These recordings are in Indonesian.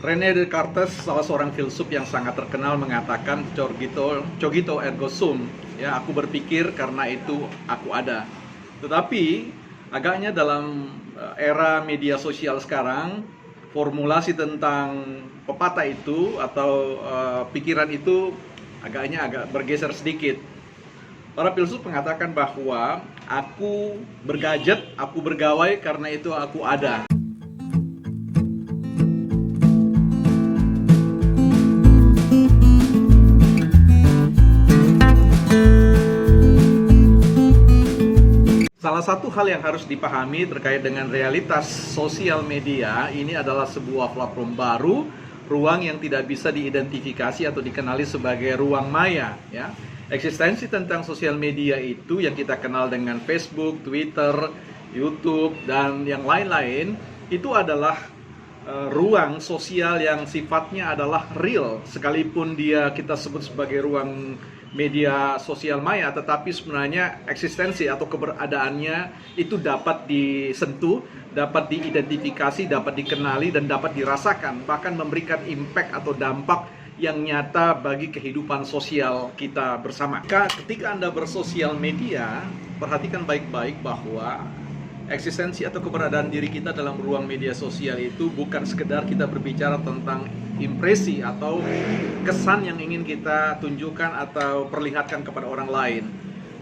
René Descartes, salah seorang filsuf yang sangat terkenal, mengatakan cogito ergo sum, ya, aku berpikir karena itu aku ada. Tetapi agaknya dalam era media sosial sekarang, formulasi tentang pepatah itu atau pikiran itu agaknya agak bergeser sedikit. Para filsuf mengatakan bahwa aku bergadget, aku bergawai karena itu aku ada. Salah satu hal yang harus dipahami terkait dengan realitas sosial media ini adalah sebuah platform baru, ruang yang tidak bisa diidentifikasi atau dikenali sebagai ruang maya, ya. Eksistensi tentang sosial media itu yang kita kenal dengan Facebook, Twitter, YouTube, dan yang lain-lain, itu adalah ruang sosial yang sifatnya adalah real, sekalipun dia kita sebut sebagai ruang media sosial maya, tetapi sebenarnya eksistensi atau keberadaannya itu dapat disentuh, dapat diidentifikasi, dapat dikenali, dan dapat dirasakan, bahkan memberikan impact atau dampak yang nyata bagi kehidupan sosial kita bersama. Ketika Anda bersosial media, perhatikan baik-baik bahwa eksistensi atau keberadaan diri kita dalam ruang media sosial itu bukan sekedar kita berbicara tentang impresi atau kesan yang ingin kita tunjukkan atau perlihatkan kepada orang lain.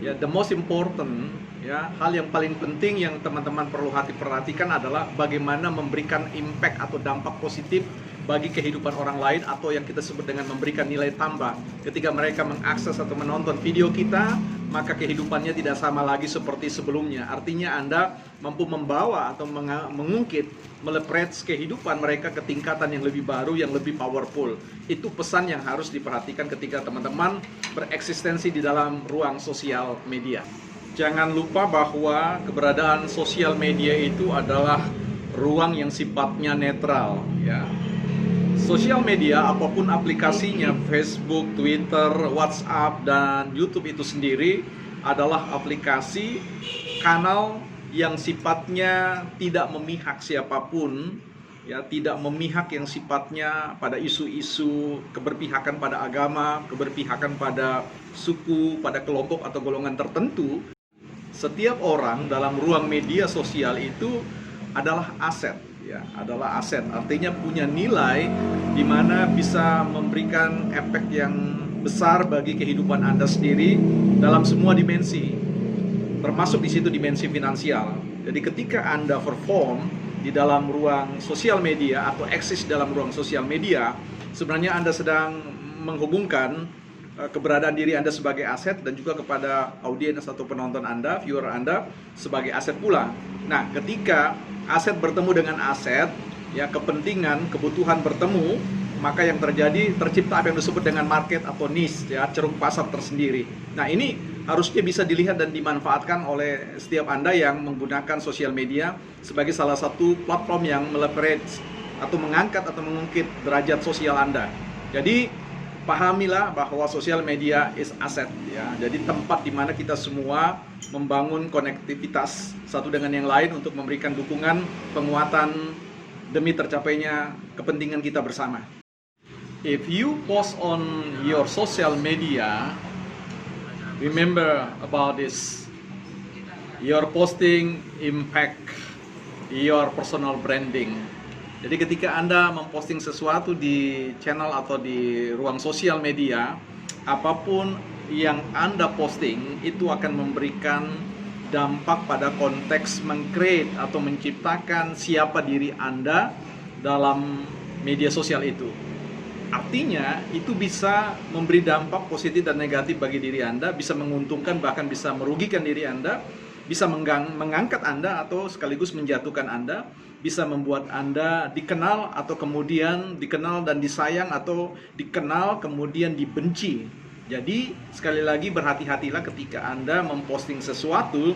Ya, the most important, ya, hal yang paling penting yang teman-teman perlu perhatikan adalah bagaimana memberikan impact atau dampak positif bagi kehidupan orang lain, atau yang kita sebut dengan memberikan nilai tambah. Ketika mereka mengakses atau menonton video kita, maka kehidupannya tidak sama lagi seperti sebelumnya. Artinya Anda mampu membawa atau mengungkit, meleverage kehidupan mereka ke tingkatan yang lebih baru, yang lebih powerful. Itu pesan yang harus diperhatikan ketika teman-teman bereksistensi di dalam ruang sosial media. Jangan lupa bahwa keberadaan sosial media itu adalah ruang yang sifatnya netral, ya. Sosial media, apapun aplikasinya, Facebook, Twitter, WhatsApp, dan YouTube itu sendiri adalah aplikasi kanal yang sifatnya tidak memihak siapapun, ya, tidak memihak yang sifatnya pada isu-isu keberpihakan pada agama, keberpihakan pada suku, pada kelompok atau golongan tertentu. Setiap orang dalam ruang media sosial itu adalah aset, ya, adalah aset, artinya punya nilai di mana bisa memberikan efek yang besar bagi kehidupan Anda sendiri dalam semua dimensi, termasuk di situ dimensi finansial. Jadi ketika Anda perform di dalam ruang sosial media atau eksis dalam ruang sosial media, sebenarnya Anda sedang menghubungkan keberadaan diri Anda sebagai aset dan juga kepada audiens atau penonton Anda, viewer Anda sebagai aset pula. Nah, ketika aset bertemu dengan aset, ya, kepentingan, kebutuhan bertemu, maka yang tercipta apa yang disebut dengan market atau niche, ya, ceruk pasar tersendiri. Nah, ini harusnya bisa dilihat dan dimanfaatkan oleh setiap Anda yang menggunakan sosial media sebagai salah satu platform yang meleverage atau mengangkat atau mengungkit derajat sosial Anda. Jadi pahamilah bahwa sosial media is asset, ya. Jadi tempat di mana kita semua membangun konektivitas satu dengan yang lain untuk memberikan dukungan, penguatan demi tercapainya kepentingan kita bersama. If you post on your social media, remember about this. Your posting impact your personal branding. Jadi ketika Anda memposting sesuatu di channel atau di ruang sosial media, apapun yang Anda posting itu akan memberikan dampak pada konteks meng-create atau menciptakan siapa diri Anda dalam media sosial itu. Artinya itu bisa memberi dampak positif dan negatif bagi diri Anda, bisa menguntungkan bahkan bisa merugikan diri Anda, bisa mengangkat Anda atau sekaligus menjatuhkan Anda, bisa membuat Anda dikenal atau kemudian dikenal dan disayang, atau dikenal kemudian dibenci. Jadi sekali lagi berhati-hatilah ketika Anda memposting sesuatu,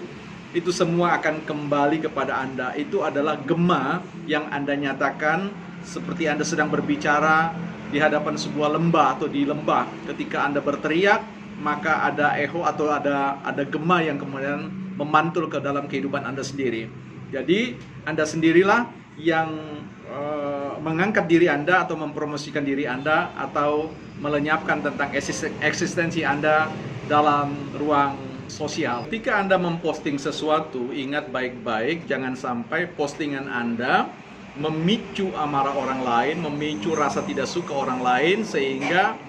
itu semua akan kembali kepada Anda. Itu adalah gema yang Anda nyatakan seperti Anda sedang berbicara di hadapan sebuah lembah atau di lembah. Ketika Anda berteriak, maka ada echo atau ada gema yang kemudian memantul ke dalam kehidupan Anda sendiri. Jadi Anda sendirilah yang mengangkat diri Anda atau mempromosikan diri Anda atau melenyapkan tentang eksistensi Anda dalam ruang sosial. Ketika Anda memposting sesuatu, ingat baik-baik, jangan sampai postingan Anda memicu amarah orang lain, memicu rasa tidak suka orang lain, sehingga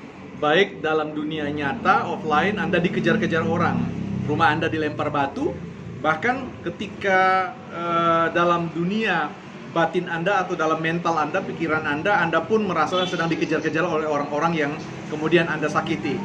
baik dalam dunia nyata, offline, Anda dikejar-kejar orang, rumah Anda dilempar batu, bahkan ketika dalam dunia batin Anda atau dalam mental Anda, pikiran Anda pun merasa sedang dikejar-kejar oleh orang-orang yang kemudian Anda sakiti.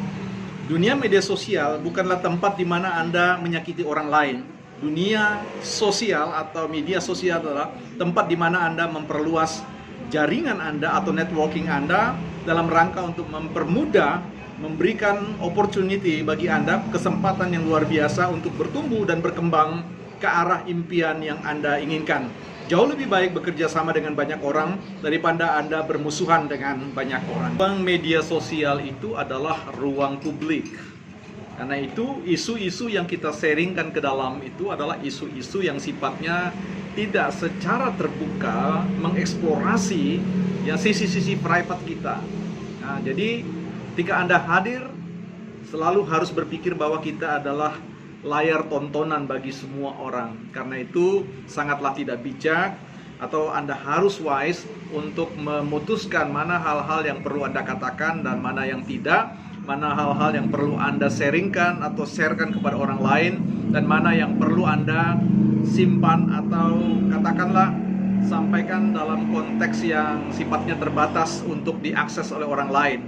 Dunia media sosial bukanlah tempat di mana Anda menyakiti orang lain. Dunia sosial atau media sosial adalah tempat di mana Anda memperluas jaringan Anda atau networking Anda dalam rangka untuk mempermudah, memberikan opportunity bagi Anda, kesempatan yang luar biasa untuk bertumbuh dan berkembang ke arah impian yang Anda inginkan. Jauh lebih baik bekerja sama dengan banyak orang daripada Anda bermusuhan dengan banyak orang. Ruang media sosial itu adalah ruang publik. Karena itu isu-isu yang kita sharingkan ke dalam itu adalah isu-isu yang sifatnya tidak secara terbuka mengeksplorasi ya sisi-sisi private kita. Nah, jadi ketika Anda hadir selalu harus berpikir bahwa kita adalah layar tontonan bagi semua orang. Karena itu sangatlah tidak bijak atau Anda harus wise untuk memutuskan mana hal-hal yang perlu Anda katakan dan mana yang tidak, mana hal-hal yang perlu Anda sharingkan atau sharekan kepada orang lain, dan mana yang perlu Anda simpan atau katakanlah sampaikan dalam konteks yang sifatnya terbatas untuk diakses oleh orang lain.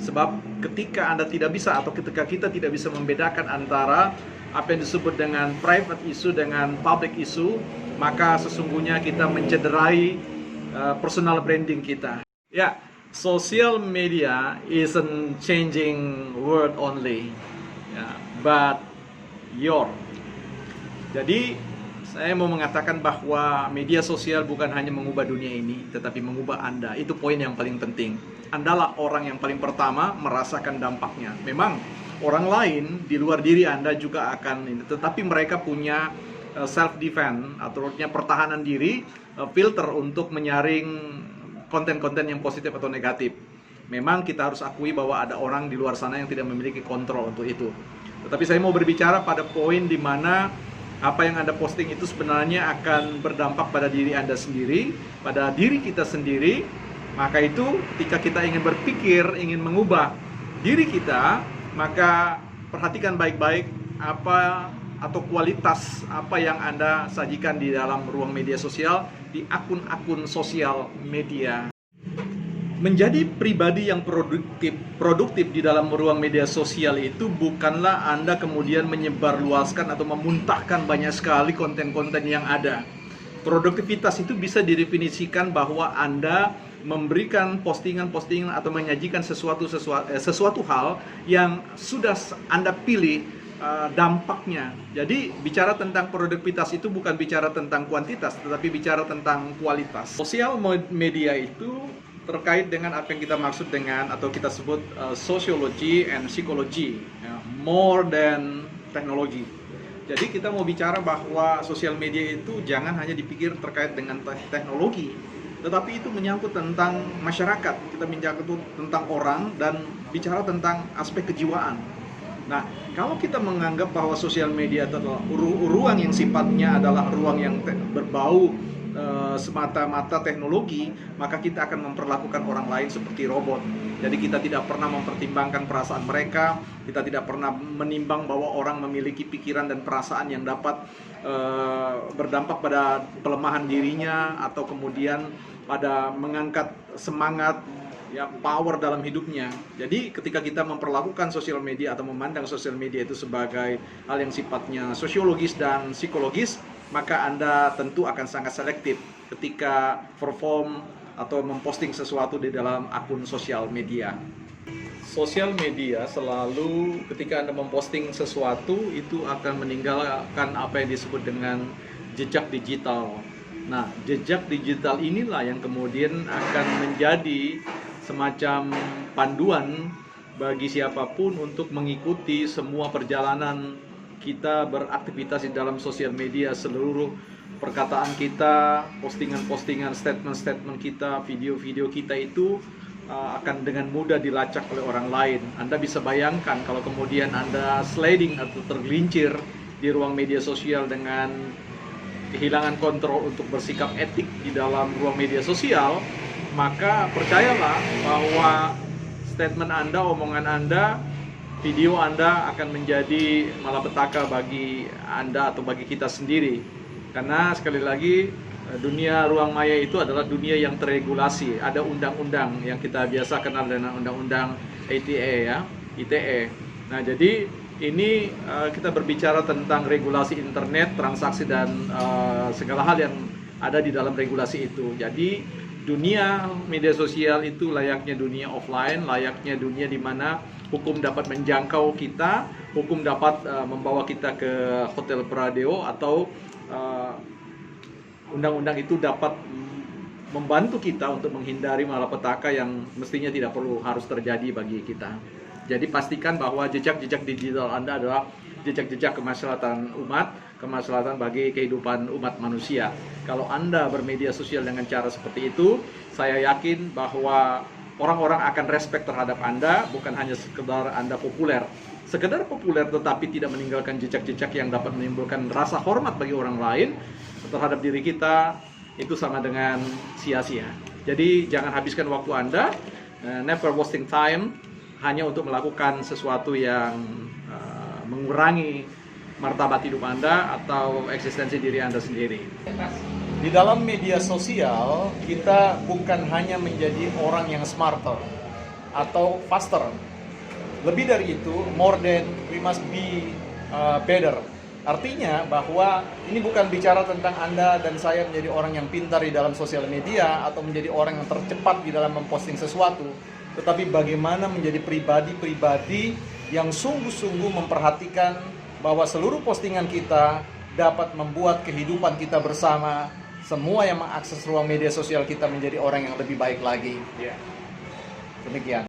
Sebab ketika Anda tidak bisa atau ketika kita tidak bisa membedakan antara apa yang disebut dengan private issue dengan public issue, maka sesungguhnya kita mencederai personal branding kita. Ya, social media isn't changing world only, but your. Jadi saya mau mengatakan bahwa media sosial bukan hanya mengubah dunia ini, tetapi mengubah Anda. Itu poin yang paling penting. Andalah orang yang paling pertama merasakan dampaknya. Memang orang lain di luar diri Anda juga akan, tetapi mereka punya self defense atau pertahanan diri, filter untuk menyaring konten-konten yang positif atau negatif. Memang kita harus akui bahwa ada orang di luar sana yang tidak memiliki kontrol untuk itu. Tetapi saya mau berbicara pada poin di mana apa yang Anda posting itu sebenarnya akan berdampak pada diri Anda sendiri, pada diri kita sendiri. Maka itu ketika kita ingin berpikir, ingin mengubah diri kita, maka perhatikan baik-baik apa atau kualitas apa yang Anda sajikan di dalam ruang media sosial, di akun-akun sosial media. Menjadi pribadi yang produktif di dalam ruang media sosial itu bukanlah Anda kemudian menyebarluaskan atau memuntahkan banyak sekali konten-konten yang ada. Produktivitas itu bisa didefinisikan bahwa Anda memberikan postingan-postingan atau menyajikan sesuatu hal yang sudah Anda pilih dampaknya. Jadi bicara tentang produktivitas itu bukan bicara tentang kuantitas, tetapi bicara tentang kualitas. Sosial media itu terkait dengan apa yang kita maksud dengan atau kita sebut sociology and psychology, more than technology. Jadi kita mau bicara bahwa sosial media itu jangan hanya dipikir terkait dengan teknologi, tetapi itu menyangkut tentang masyarakat, kita menyangkut tentang orang dan bicara tentang aspek kejiwaan. Nah, kalau kita menganggap bahwa sosial media itu adalah ruang yang sifatnya adalah ruang yang berbau semata-mata teknologi, maka kita akan memperlakukan orang lain seperti robot. Jadi kita tidak pernah mempertimbangkan perasaan mereka, kita tidak pernah menimbang bahwa orang memiliki pikiran dan perasaan yang dapat berdampak pada pelemahan dirinya atau kemudian pada mengangkat semangat, ya, power dalam hidupnya. Jadi ketika kita memperlakukan sosial media atau memandang sosial media itu sebagai hal yang sifatnya sosiologis dan psikologis, maka Anda tentu akan sangat selektif ketika perform atau memposting sesuatu di dalam akun sosial media. Sosial media selalu ketika Anda memposting sesuatu itu akan meninggalkan apa yang disebut dengan jejak digital. Nah, jejak digital inilah yang kemudian akan menjadi semacam panduan bagi siapapun untuk mengikuti semua perjalanan kita beraktivitas di dalam sosial media seluruh perkataan kita, postingan-postingan, statement-statement kita, video-video kita itu akan dengan mudah dilacak oleh orang lain. Anda bisa bayangkan kalau kemudian Anda sliding atau tergelincir di ruang media sosial dengan kehilangan kontrol untuk bersikap etik di dalam ruang media sosial, maka percayalah bahwa statement Anda, omongan Anda, video Anda akan menjadi malapetaka bagi Anda atau bagi kita sendiri. Karena sekali lagi, dunia ruang maya itu adalah dunia yang terregulasi. Ada undang-undang yang kita biasa kenal dengan undang-undang ITE. Nah, jadi ini kita berbicara tentang regulasi internet, transaksi, dan segala hal yang ada di dalam regulasi itu. Jadi dunia media sosial itu layaknya dunia offline, layaknya dunia di mana hukum dapat menjangkau kita, hukum dapat membawa kita ke hotel Pradeo, atau undang-undang itu dapat membantu kita untuk menghindari malapetaka yang mestinya tidak perlu harus terjadi bagi kita. Jadi pastikan bahwa jejak-jejak digital Anda adalah jejak-jejak kemaslahatan umat, kemaslahatan bagi kehidupan umat manusia. Kalau Anda bermedia sosial dengan cara seperti itu, saya yakin bahwa orang-orang akan respect terhadap Anda, bukan hanya sekedar Anda populer. Sekedar populer tetapi tidak meninggalkan jejak-jejak yang dapat menimbulkan rasa hormat bagi orang lain terhadap diri kita, itu sama dengan sia-sia. Jadi jangan habiskan waktu Anda, never wasting time, hanya untuk melakukan sesuatu yang mengurangi martabat hidup Anda atau eksistensi diri Anda sendiri. Di dalam media sosial, kita bukan hanya menjadi orang yang smarter atau faster. Lebih dari itu, more than we must be better. Artinya bahwa ini bukan bicara tentang Anda dan saya menjadi orang yang pintar di dalam sosial media atau menjadi orang yang tercepat di dalam memposting sesuatu, tetapi bagaimana menjadi pribadi-pribadi yang sungguh-sungguh memperhatikan bahwa seluruh postingan kita dapat membuat kehidupan kita bersama, semua yang mengakses ruang media sosial kita menjadi orang yang lebih baik lagi. Demikian.